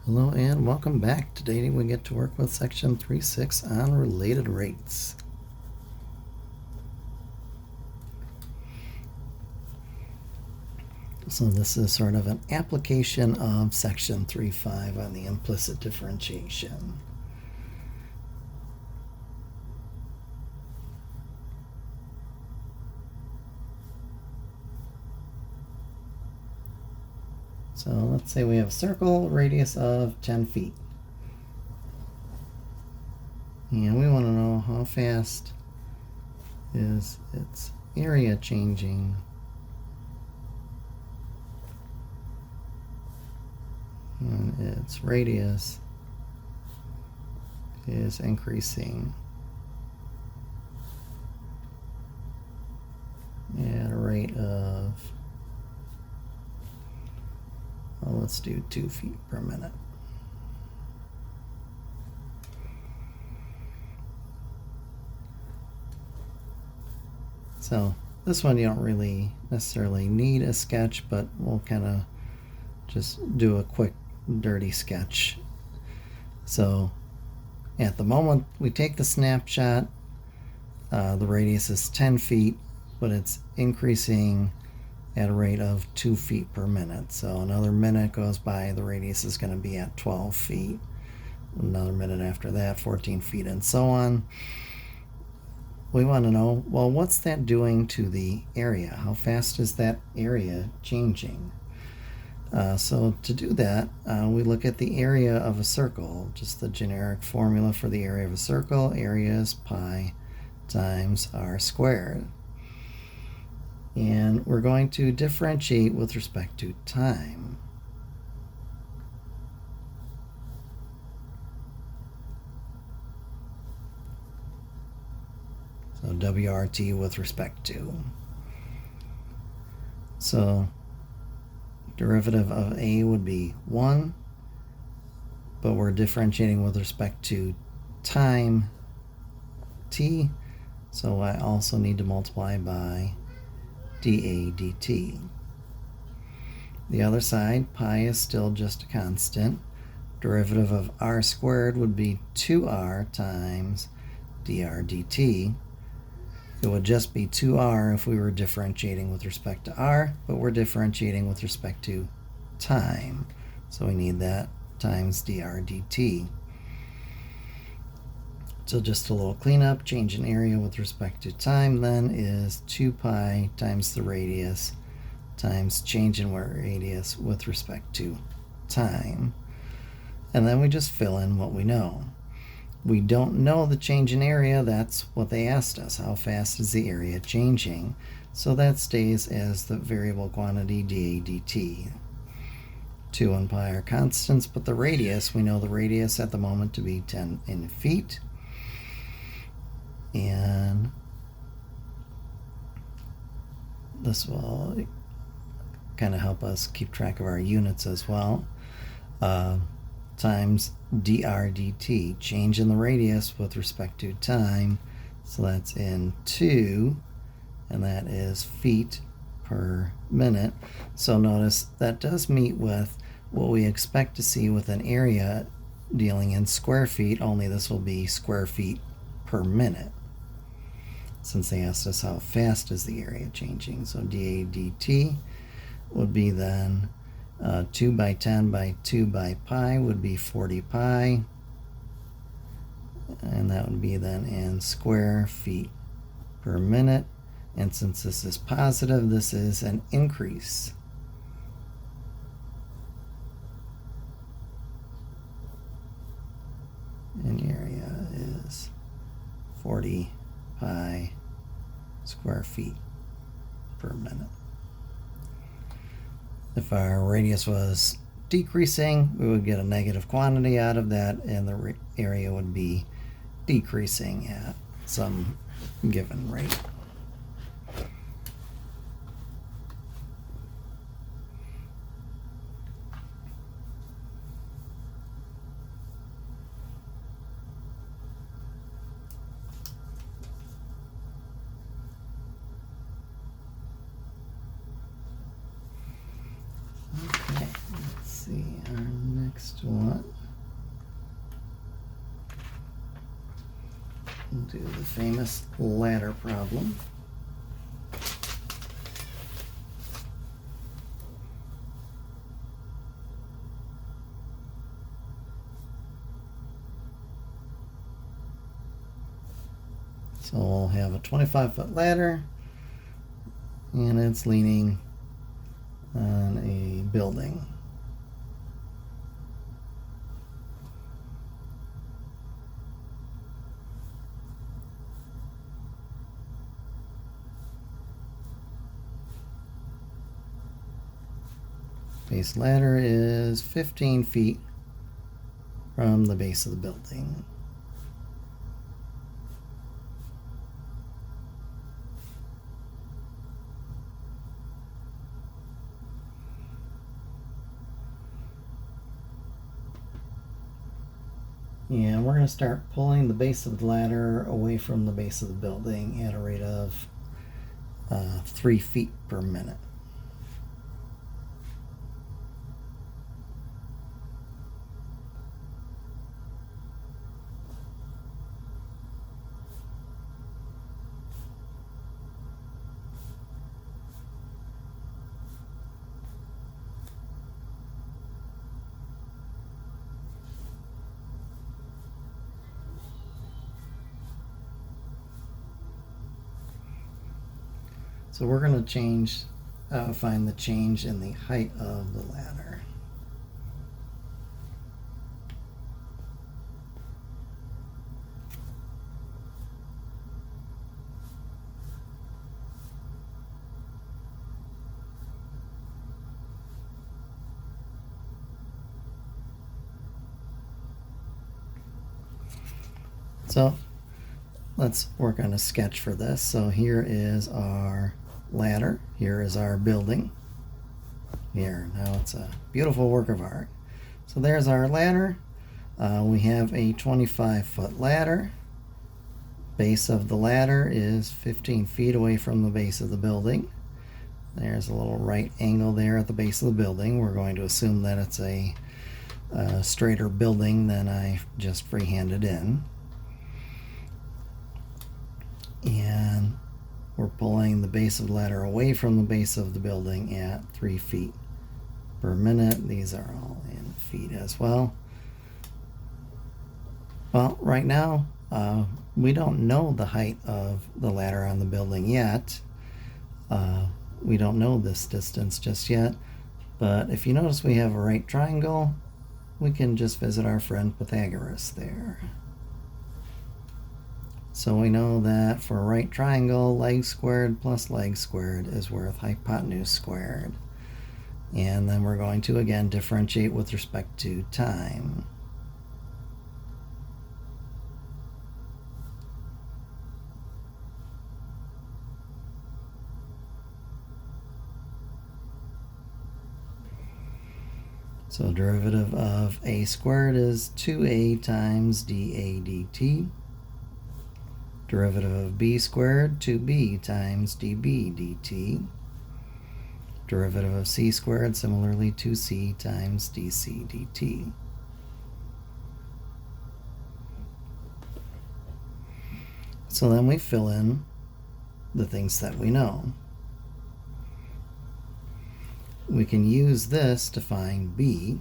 Hello and welcome back. Today we get to work with section 3.6 on related rates. So this is sort of an application of section 3.5 on the implicit differentiation. So let's say we have a circle, radius of 10 feet. And we want to know how fast is its area changing and its radius is increasing at a rate of, well, let's do 2 feet per minute. So this one you don't really necessarily need a sketch, but we'll kind of just do a quick dirty sketch. So at the moment we take the snapshot, the radius is 10 feet, but it's increasing at a rate of 2 feet per minute. So another minute goes by, the radius is going to be at 12 feet. Another minute after that, 14 feet, and so on. We want to know, well, what's that doing to the area? How fast is that area changing? So to do that, we look at the area of a circle, just the generic formula for the area of a circle. Area is pi times r squared. And we're going to differentiate with respect to time. So WRT with respect to. So derivative of A would be 1, but we're differentiating with respect to time t, so I also need to multiply by dA dt. The other side, pi is still just a constant. Derivative of r squared would be 2r times dr dt. It would just be 2r if we were differentiating with respect to r, but we're differentiating with respect to time. So we need that times dr dt. So just a little cleanup, change in area with respect to time then is 2 pi times the radius times change in radius with respect to time. And then we just fill in what we know. We don't know the change in area. That's what they asked us. How fast is the area changing? So that stays as the variable quantity dA dt. 2 and pi are constants, but the radius, we know the radius at the moment to be 10 in feet. And this will kind of help us keep track of our units as well. Times dr dt, change in the radius with respect to time, so that's in 2, and that is feet per minute. So notice that does meet with what we expect to see with an area dealing in square feet, only this will be square feet per minute, since they asked us how fast is the area changing. So dA dt would be then 2 by 10 by 2 by pi would be 40 pi, and that would be then in square feet per minute. And since this is positive, this is an increase. And area is 40 pi square feet per minute. If our radius was decreasing, we would get a negative quantity out of that, and the area would be decreasing at some given rate. Okay, let's see, our Next one. We'll do the famous ladder problem. So we'll have a 25-foot ladder, and it's leaning on a building. Base ladder is 15 feet from the base of the building. And we're going to start pulling the base of the ladder away from the base of the building at a rate of 3 feet per minute. So we're going to find the change in the height of the ladder. So let's work on a sketch for this. So here is our ladder. Here is our building. Here, now it's a beautiful work of art. So there's our ladder. We have a 25-foot ladder. Base of the ladder is 15 feet away from the base of the building. There's a little right angle there at the base of the building. We're going to assume that it's a straighter building than I just freehanded in. And we're pulling the base of the ladder away from the base of the building at 3 feet per minute. These are all in feet as well. Well, right now, we don't know the height of the ladder on the building yet. We don't know this distance just yet. But if you notice we have a right triangle, we can just visit our friend Pythagoras there. So we know that for a right triangle, leg squared plus leg squared is worth hypotenuse squared. And then we're going to again differentiate with respect to time. So derivative of a squared is 2a times dA dt. Derivative of b squared, 2b times dB dt. Derivative of c squared, similarly 2c times dc dt. So then we fill in the things that we know. We can use this to find b.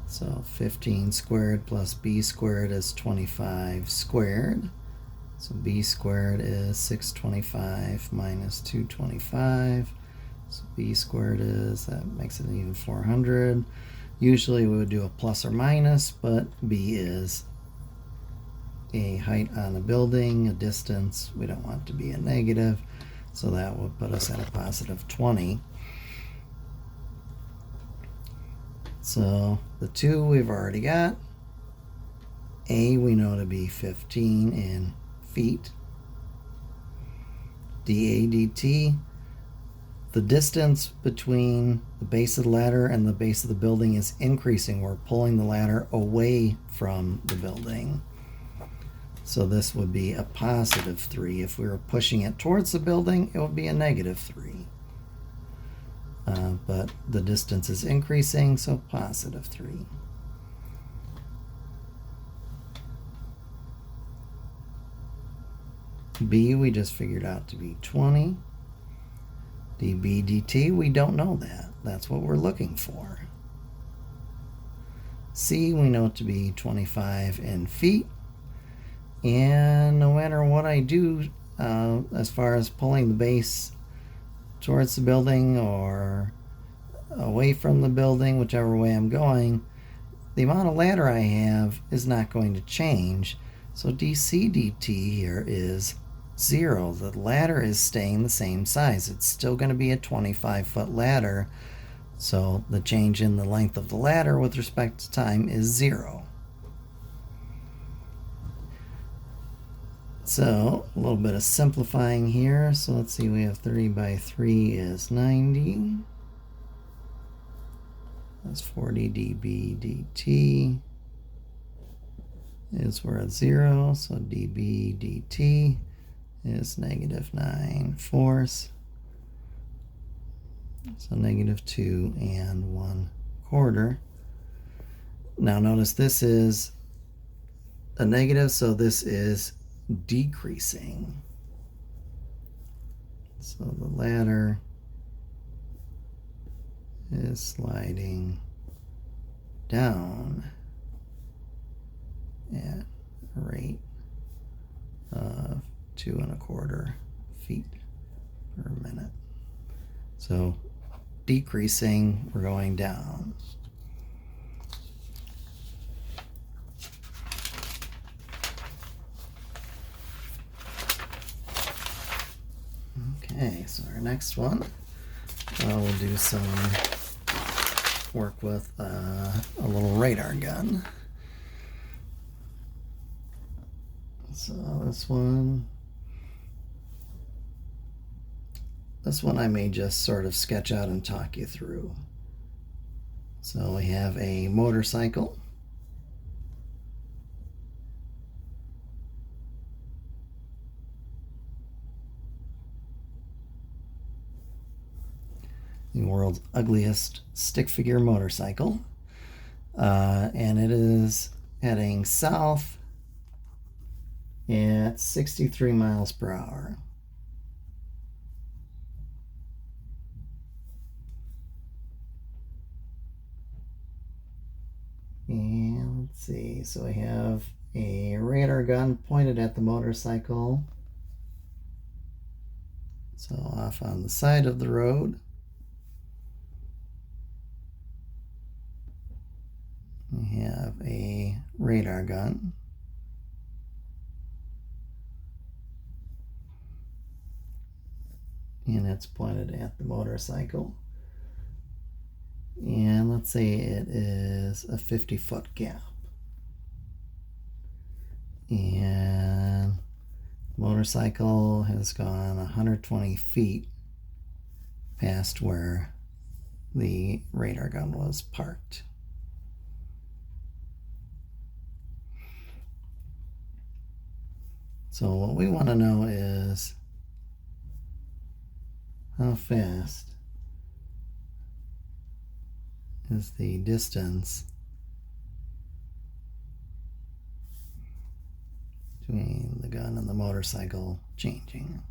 So 15 squared plus b squared is 25 squared. So b squared is 625 minus 225. So b squared is, that makes it even 400. Usually we would do a plus or minus, but b is a height on a building, a distance. We don't want it to be a negative, so that would put us at a positive 20. So the 2 we've already got. A we know to be 15 in feet. dA dt, the distance between the base of the ladder and the base of the building is increasing. We're pulling the ladder away from the building. So this would be a positive 3. If we were pushing it towards the building, it would be a negative 3. but the distance is increasing, so positive 3. B we just figured out to be 20. dB dt, we don't know that. That's what we're looking for. C we know to be 25 in feet. And no matter what I do as far as pulling the base towards the building or away from the building, whichever way I'm going, the amount of ladder I have is not going to change. So dc dt here is 0. The ladder is staying the same size. It's still going to be a 25-foot ladder. So the change in the length of the ladder with respect to time is 0. So a little bit of simplifying here. So let's see, we have 30 by 3 is 90. That's 40 dB dt is worth 0. So dB dt is -9 fourths. So -2 1/4. Now notice this is a negative, so this is decreasing. So the ladder is sliding down at a rate of 2 1/4 feet per minute. So decreasing, we're going down. Okay, so our next one, we'll do some work with a little radar gun. So this one I may just sort of sketch out and talk you through. So we have a motorcycle. The world's ugliest stick figure motorcycle. And it is heading south at 63 miles per hour. And let's see, so we have a radar gun pointed at the motorcycle. So off on the side of the road. We have a radar gun. And it's pointed at the motorcycle. And let's say it is a 50-foot gap. And the motorcycle has gone 120 feet past where the radar gun was parked. So what we want to know is how fast is the distance between the gun and the motorcycle changing.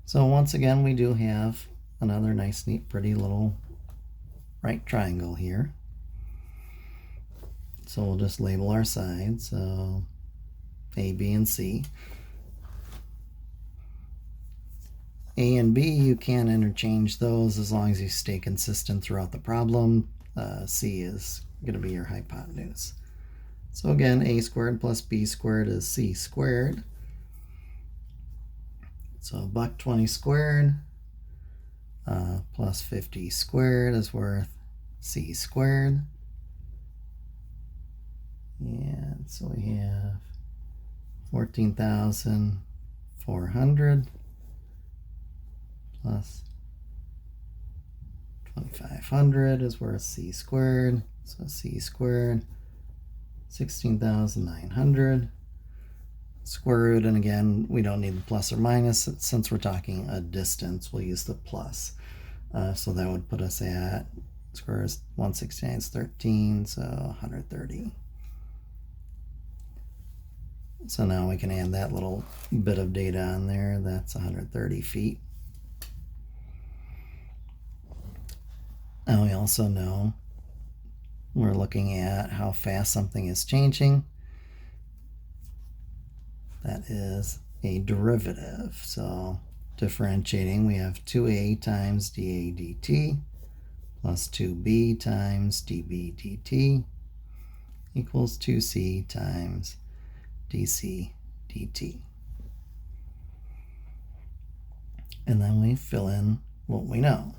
So once again, we do have another nice, neat, pretty little right triangle here. So we'll just label our sides. So A, B, and C. A and B, you can interchange those as long as you stay consistent throughout the problem. C is going to be your hypotenuse. So again, A squared plus B squared is C squared. So $120 squared plus 50 squared is worth C squared. And so we have 14,400 plus 2500 is worth c squared. So c squared, 16,900. Square root, and again, we don't need the plus or minus. Since we're talking a distance, we'll use the plus. So that would put us at square is 169 is 13, so 130. So now we can add that little bit of data on there. That's 130 feet. Now we also know we're looking at how fast something is changing. That is a derivative. So differentiating, we have 2a times dA dt plus 2b times dB dt equals 2c times dc dt. And then we fill in what we know.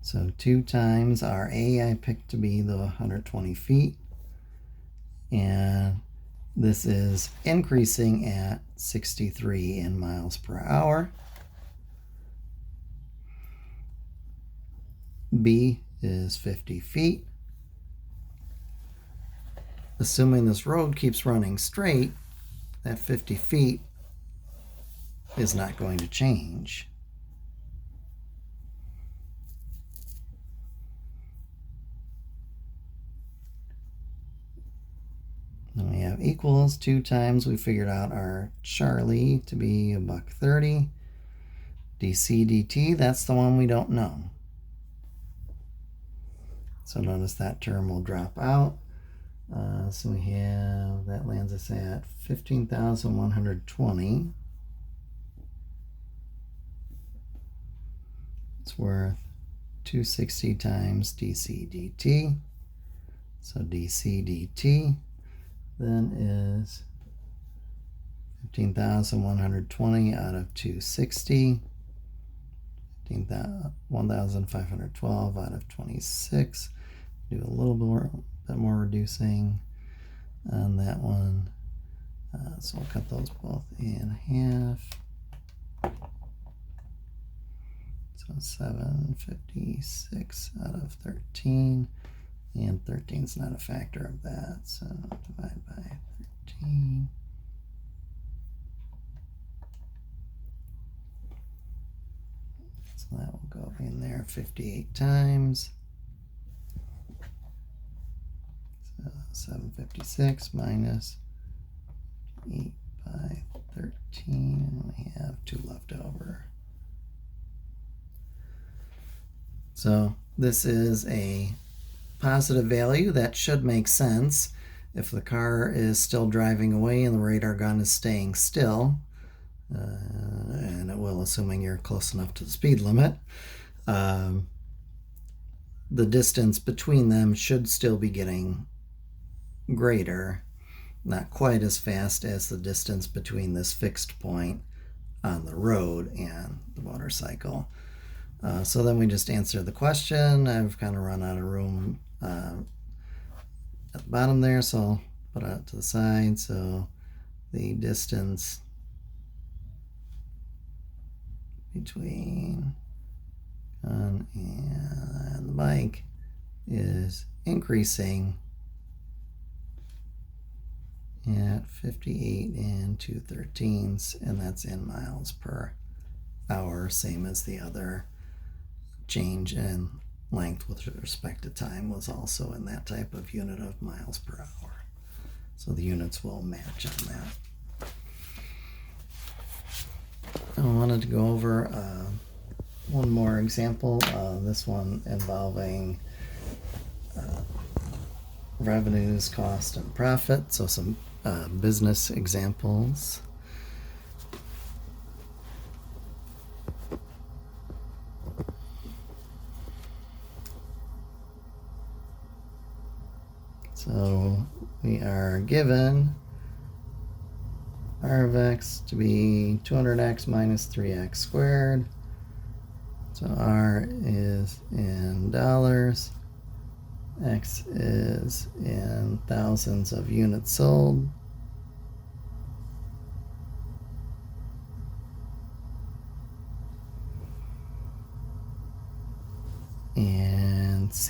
So 2 times our A I picked to be the 120 feet. And this is increasing at 63 in miles per hour. B is 50 feet. Assuming this road keeps running straight, that 50 feet is not going to change. Then we have equals 2 times, we figured out our Charlie to be $1.30. dC dt, that's the one we don't know. So notice that term will drop out. So we have, that lands us at 15,120. It's worth 260 times dC dt. So dC dt then is 15,120 out of 260. 1,512 out of 26. Do a little bit more reducing on that one. So I'll cut those both in half. So 756 out of 13. And 13 is not a factor of that. So divide by 13. So that will go in there 58 times. So 756 minus 8 by 13. And we have 2 left over. So this is a positive value. That should make sense. If the car is still driving away and the radar gun is staying still, and it will, assuming you're close enough to the speed limit, the distance between them should still be getting greater, not quite as fast as the distance between this fixed point on the road and the motorcycle. So then we just answer the question. I've kind of run out of room at the bottom there, so I'll put it out to the side. So the distance between gun and the bike is increasing at 58 and 2/13, and that's in miles per hour, same as the other change in length with respect to time was also in that type of unit of miles per hour. So the units will match on that. I wanted to go over one more example, this one involving revenues, cost, and profit. So some business examples. So we are given r of x to be 200x minus 3x squared. So r is in dollars, x is in thousands of units sold.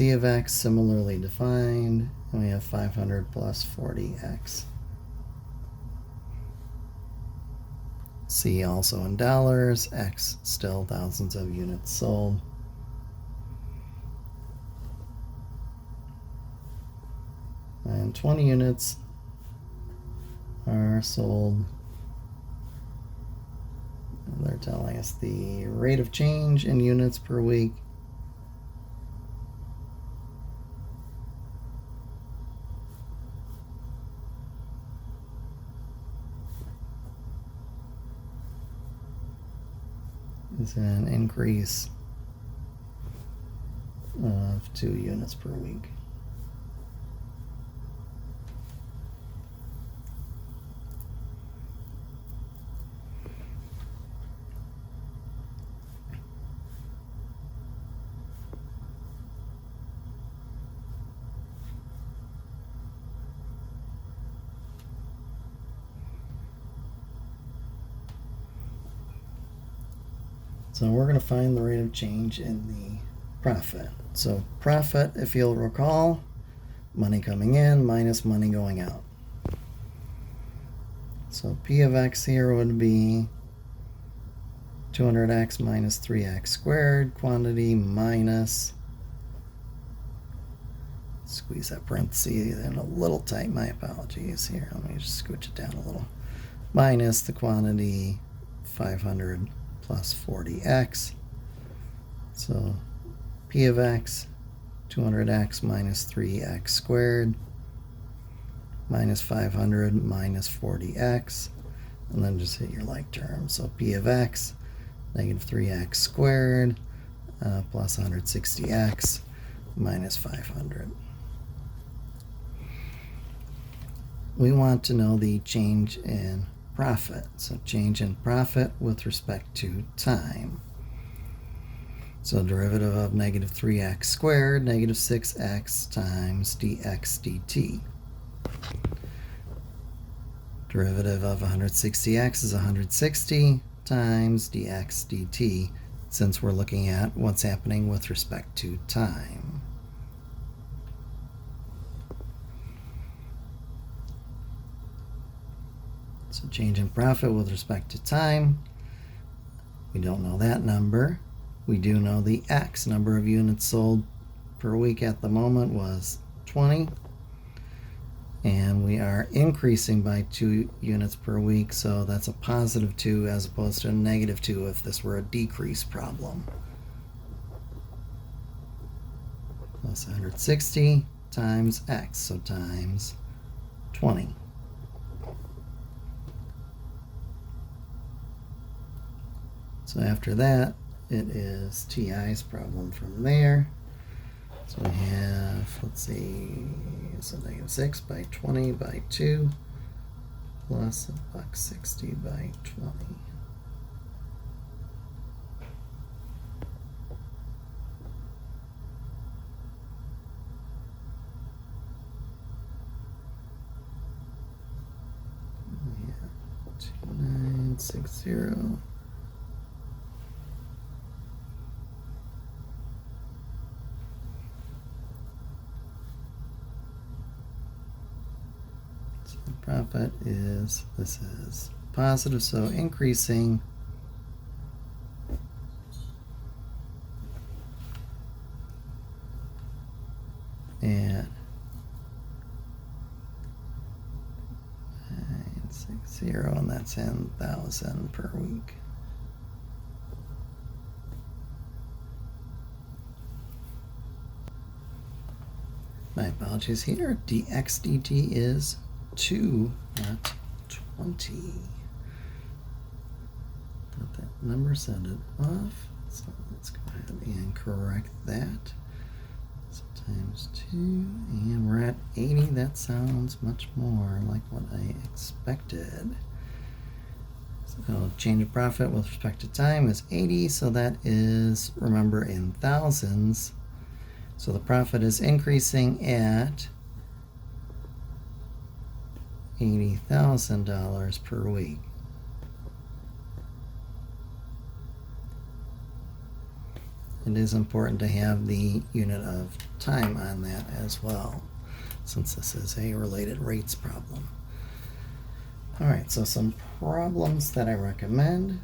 C of x similarly defined, and we have 500 plus 40x. C also in dollars, x still thousands of units sold. And 20 units are sold. And they're telling us the rate of change in units per week is an increase of 2 units per week. So we're going to find the rate of change in the profit. So profit, if you'll recall, money coming in minus money going out. So P of x here would be 200x minus 3x squared, quantity minus, squeeze that parentheses in a little tight, my apologies here, let me just scooch it down a little, minus the quantity 500 plus 40x. So P of x, 200x minus 3x squared, minus 500 minus 40x, and then just hit your like term. So P of x, negative 3x squared, plus 160x, minus 500. We want to know the change in profit. So change in profit with respect to time. So derivative of negative 3x squared, negative 6x times dx dt. Derivative of 160x is 160 times dx dt, since we're looking at what's happening with respect to time. So change in profit with respect to time, we don't know that number. We do know the x, number of units sold per week at the moment was 20. And we are increasing by 2 units per week, so that's a positive 2 as opposed to a negative 2 if this were a decrease problem. Plus 160 times x, so times 20. So after that, it is TI's problem from there. So we have, let's see, so negative 6 by 20 by 2 plus $1.60 by 20. We have 2960. Profit is, this is positive, so increasing at 960, and that's in 1,000 per week. My apologies here, dx dt is 2, not 20. Thought that number sounded off, so let's go ahead and correct that. So times 2, and we're at 80. That sounds much more like what I expected. So change of profit with respect to time is 80, so that is, remember, in thousands. So the profit is increasing at $80,000 per week. it is important to have the unit of time on that as well, since this is a related rates problem. All right, so some problems that I recommend.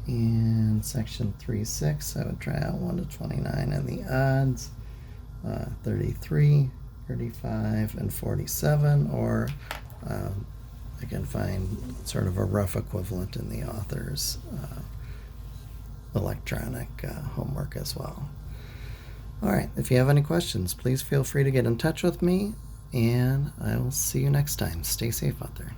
In section 3.6, I would try out 1 to 29 and the odds, 33, 35, and 47, or I can find sort of a rough equivalent in the author's electronic homework as well. All right, if you have any questions, please feel free to get in touch with me, and I will see you next time. Stay safe out there.